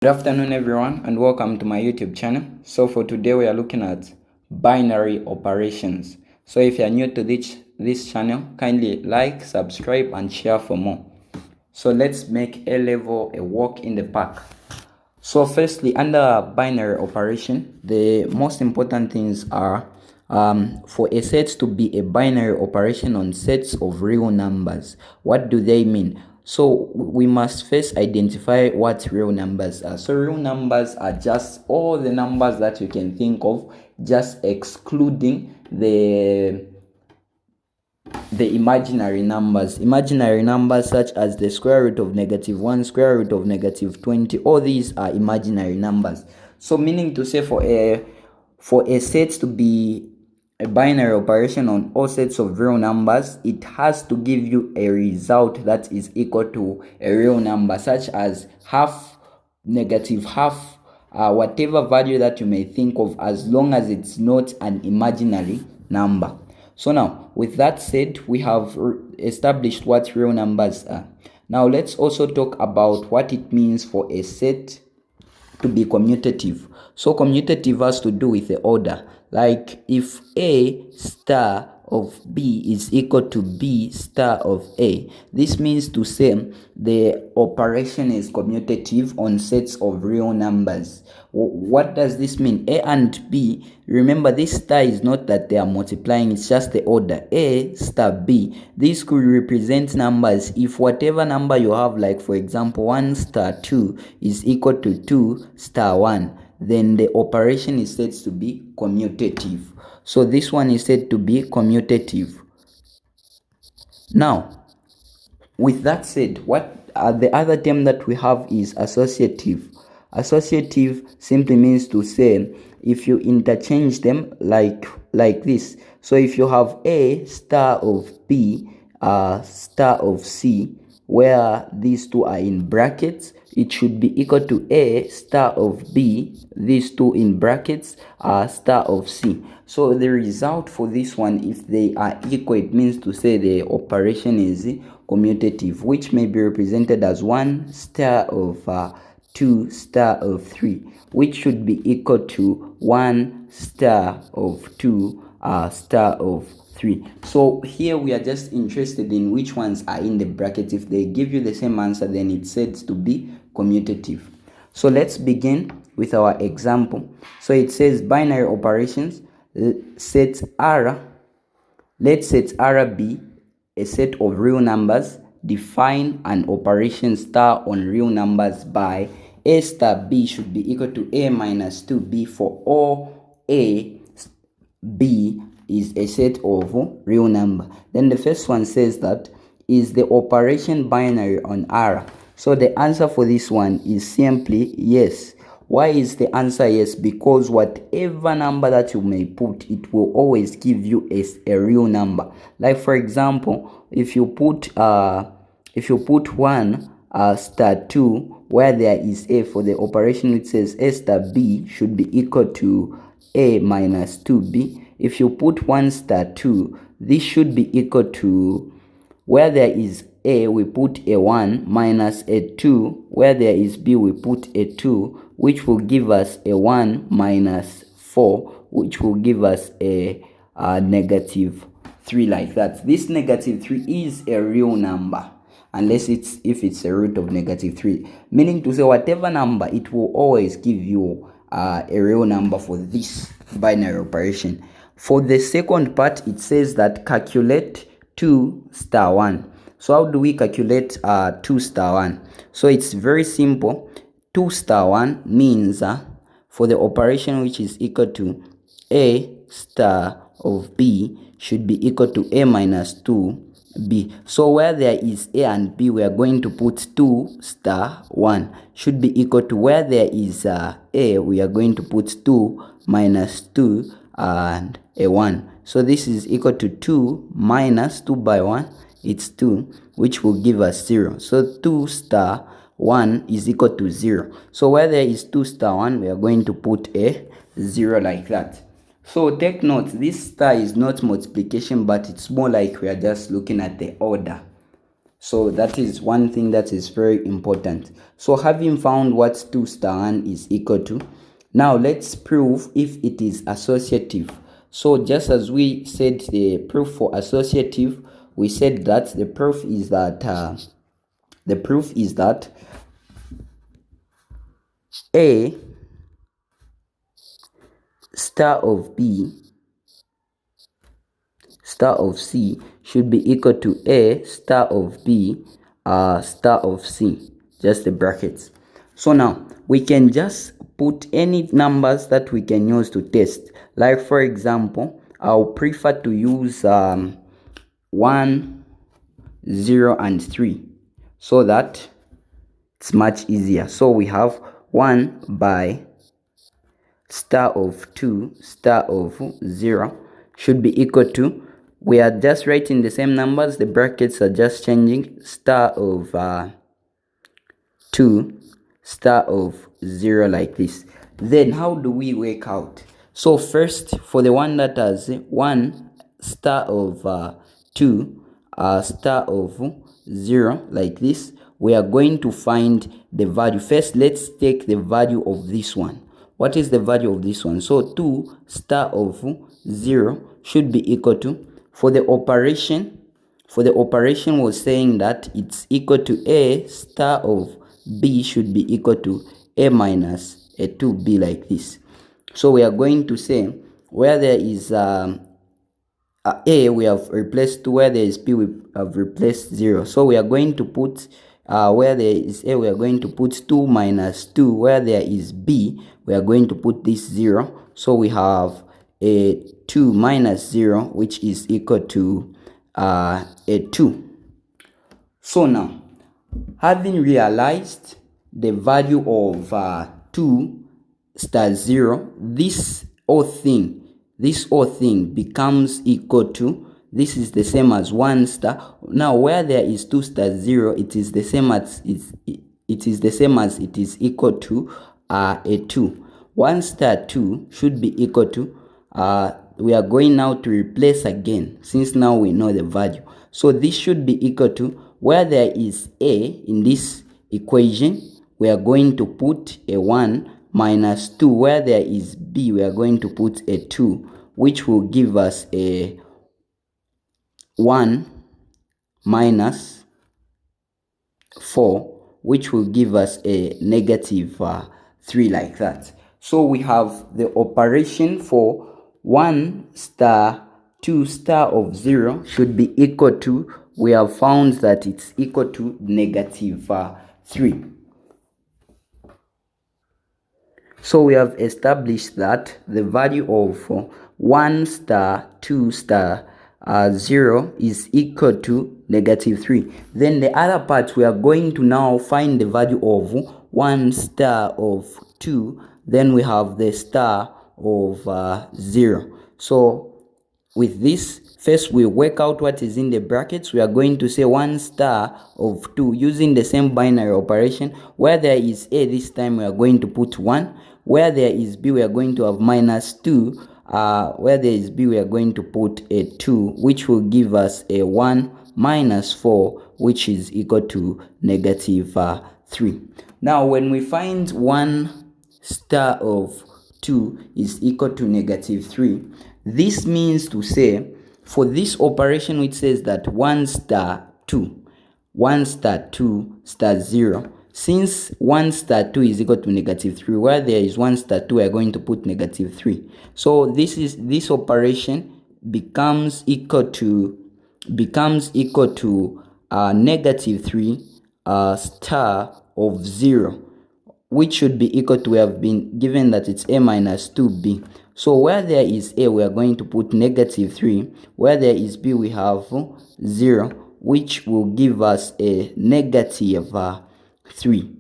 Good afternoon everyone and welcome to my YouTube channel. So for today we are looking at binary operations. So if you are new to this channel, kindly like, subscribe and share for more. So let's make A level a walk in the park. So firstly, under binary operation, the most important things are for a set to be a binary operation on sets of real numbers. What do they mean? So we must first identify what real numbers are. So real numbers are just all the numbers that you can think of, just excluding the imaginary numbers such as the square root of -1, square root of -20. All these are imaginary numbers. So meaning to say, for a set to be a binary operation on all sets of real numbers, it has to give you a result that is equal to a real number, such as half, -half, whatever value that you may think of, as long as it's not an imaginary number. So now, with that said, we have established what real numbers are. Now let's also talk about what it means for a set to be commutative. So commutative has to do with the order. Like if A star of B is equal to B star of A, this means to say the operation is commutative on sets of real numbers. What does this mean? A and B, remember this star is not that they are multiplying, it's just the order. A star B, this could represent numbers. If whatever number you have, like for example 1 star 2 is equal to 2 star 1, then the operation is said to be commutative. So this one is said to be commutative. Now, with that said, what the other term that we have is associative. Associative simply means to say, if you interchange them like this. So if you have A star of B, star of C, where these two are in brackets, it should be equal to A star of B, these two in brackets are star of C. So the result for this one, if they are equal, it means to say the operation is commutative, which may be represented as 1 star of 2 star of 3, which should be equal to 1 star of 2 star of 3. So here we are just interested in which ones are in the bracket. If they give you the same answer, then it's said to be commutative. So let's begin with our example. So it says binary operations, set R, let set R be a set of real numbers. Define an operation star on real numbers by A star B should be equal to A minus 2B for all A, B is a set of real number. Then the first one says that, is the operation binary on R? So the answer for this one is simply yes. Why is the answer yes? Because whatever number that you may put, it will always give you a real number. Like for example, if you put 1 star 2 where there is A, for the operation it says A star B should be equal to A minus 2B. If you put 1 star 2, this should be equal to, where there is A we put a 1 minus a 2, where there is B we put a 2, which will give us a 1 minus 4, which will give us a -3, like that. This -3 is a real number, unless if it's a root of -3, meaning to say whatever number, it will always give you a real number for this binary operation. For the second part, it says that calculate 2 star 1. So how do we calculate 2 star 1? So it's very simple. 2 star 1 means for the operation which is equal to A star of B should be equal to A minus 2B. So where there is A and B, we are going to put 2 star 1 should be equal to, where there is A, we are going to put 2 minus 2 and a 1. So this is equal to 2 minus 2 by 1, it's 2, which will give us 0. So 2 star 1 is equal to 0. So where there is 2 star 1, we are going to put a 0 like that. So take note, this star is not multiplication, but it's more like we are just looking at the order. So that is one thing that is very important. So having found what 2 star 1 is equal to, now let's prove if it is associative. So just as we said the proof for associative, we said that the proof is that A star of B star of C should be equal to A star of B star of C, just the brackets. So now we can just put any numbers that we can use to test. Like for example, I'll prefer to use 1, 0 and 3 so that it's much easier. So we have 1 by star of 2 star of 0 should be equal to, we are just writing the same numbers, the brackets are just changing, star of 2 star of 0 like this. Then how do we work out? So first, for the one that has 1 star of 2 star of 0 like this, we are going to find the value. First, let's take the value of this one. What is the value of this one? So 2 star of 0 should be equal to, for the operation was saying that it's equal to A star of B should be equal to A minus a 2B like this. So we are going to say where there is A, we have replaced 2, where there is B, we have replaced 0. So we are going to put where there is A, we are going to put 2 minus 2. Where there is B, we are going to put this 0. So we have a 2 minus 0, which is equal to a 2. So now, having realized the value of 2 star 0, this whole thing becomes equal to, this is the same as 1 star. Now where there is 2 star 0, it is the same as it is equal to a 2. 1 star 2 should be equal to, we are going now to replace again, since now we know the value. So this should be equal to, where there is A in this equation, we are going to put a 1 minus 2. Where there is B, we are going to put a 2, which will give us a 1 minus 4, which will give us a negative 3 like that. So we have the operation for 1 star 2 star of 0 should be equal to, we have found that it's equal to negative 3. So we have established that the value of 1 star 2 star 0 is equal to negative 3. Then the other part, we are going to now find the value of 1 star of 2. Then we have the star of 0. So with this, first we work out what is in the brackets. We are going to say 1 star of 2 using the same binary operation. Where there is A, this time we are going to put 1. Where there is B, we are going to have minus 2. Where there is B, we are going to put a 2, which will give us a 1 minus 4, which is equal to negative 3. Now when we find 1 star of 2 is equal to negative 3, this means to say, for this operation which says that 1 star 2 star 0, since 1 star 2 is equal to negative 3, where there is 1 star 2, we are going to put negative 3. So this operation becomes equal to negative 3 star of 0, which should be equal to, we have been given that it's A minus 2B. So where there is A, we are going to put negative 3. Where there is B, we have 0, which will give us a negative 3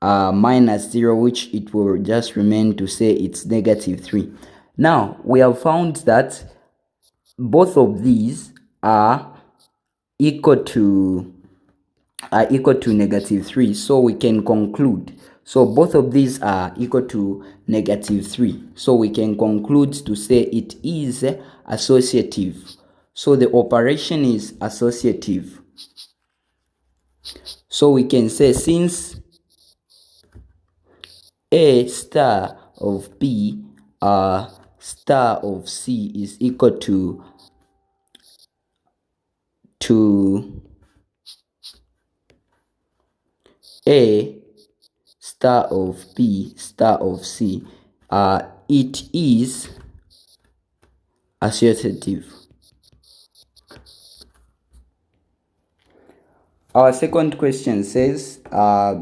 minus 0, which it will just remain to say it's negative 3. Now we have found that both of these are equal to negative 3, so we can conclude. So both of these are equal to negative 3, so we can conclude to say it is associative. So the operation is associative. So we can say since A star of B star of C is equal to A star of B star of C, it is associative. Our second question says,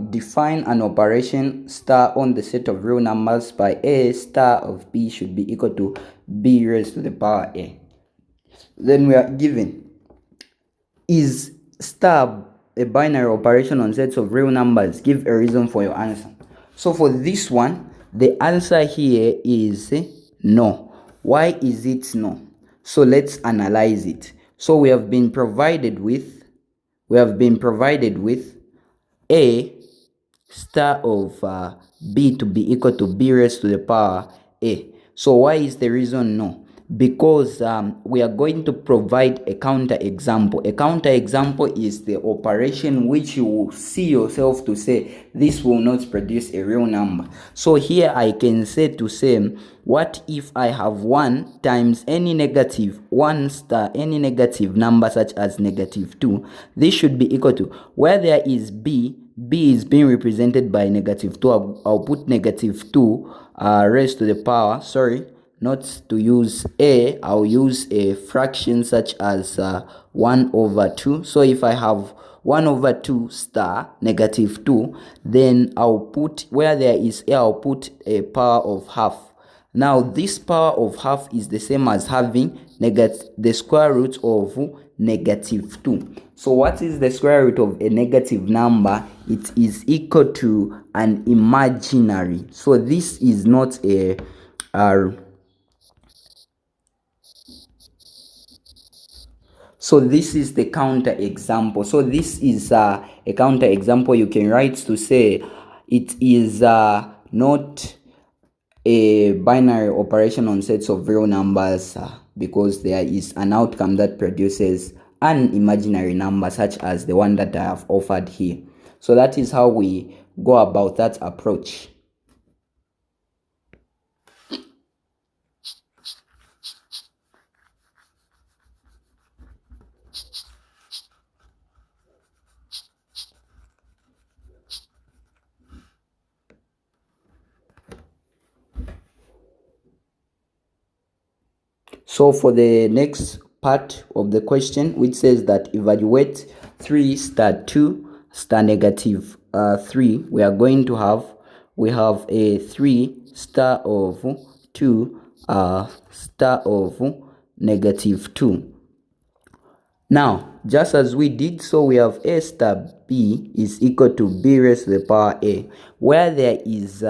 define an operation star on the set of real numbers by A star of B should be equal to B raised to the power A. Then we are given, is star a binary operation on sets of real numbers? Give a reason for your answer. So for this one, the answer here is no. Why is it no? So let's analyze it. So we have been provided with A star of B to be equal to B raised to the power A. So why is the reason no? Because we are going to provide a counter example. A counter example is the operation which you will see yourself to say this will not produce a real number. So here I can say to say, what if I have 1 times any negative 1 star any negative number such as -2? This should be equal to, where there is B is being represented by -2. I'll put -2 raised to the power, sorry, not to use A, I'll use a fraction such as 1/2. So if I have 1/2 star -2, then I'll put, where there is A, I'll put a power of half. Now this power of half is the same as having the square root of -2. So what is the square root of a negative number? It is equal to an imaginary. So this is not a so this is the counter example. So this is a counter example. You can write to say it is not a binary operation on sets of real numbers because there is an outcome that produces an imaginary number such as the one that I have offered here. So that is how we go about that approach. So for the next part of the question, which says that evaluate 3 star 2 star -3, we are going to have, we have a 3 star of 2 star of -2. Now, just as we did, so we have A star B is equal to B raised to the power A, where there is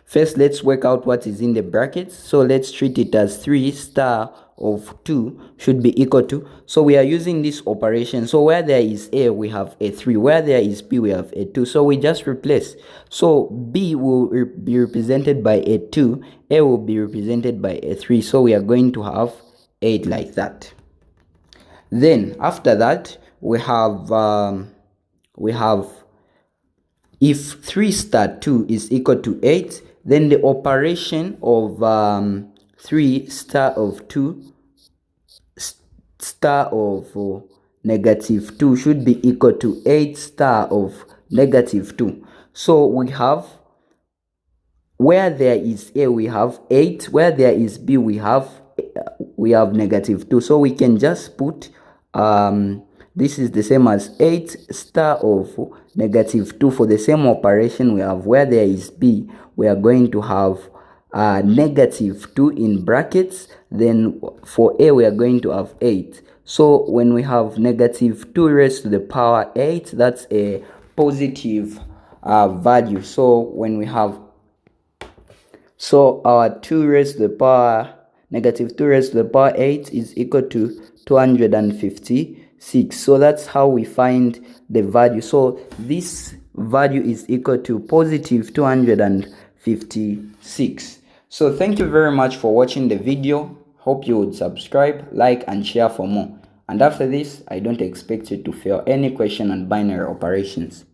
first, let's work out what is in the brackets. So let's treat it as 3 star of 2 should be equal to, so we are using this operation. So where there is A, we have a 3. Where there is B, we have a 2. So we just replace. So B will be represented by a 2. A will be represented by a 3. So we are going to have 8 like that. Then after that, we have if 3 star 2 is equal to 8, then the operation of 3 star of 2 star of -2 should be equal to 8 star of -2. So we have, where there is A, we have 8. Where there is B, we have -2. So we can just put this is the same as 8 star of -2. For the same operation, we have, where there is B, we are going to have -2 in brackets. Then for A, we are going to have 8. So when we have -2 raised to the power 8, that's a positive value. So when we have, so our 2 raised to the power -2 raised to the power 8 is equal to 256. So that's how we find the value. So this value is equal to positive 256. So thank you very much for watching the video. Hope you would subscribe, like, and share for more. And after this, I don't expect you to fail any question on binary operations.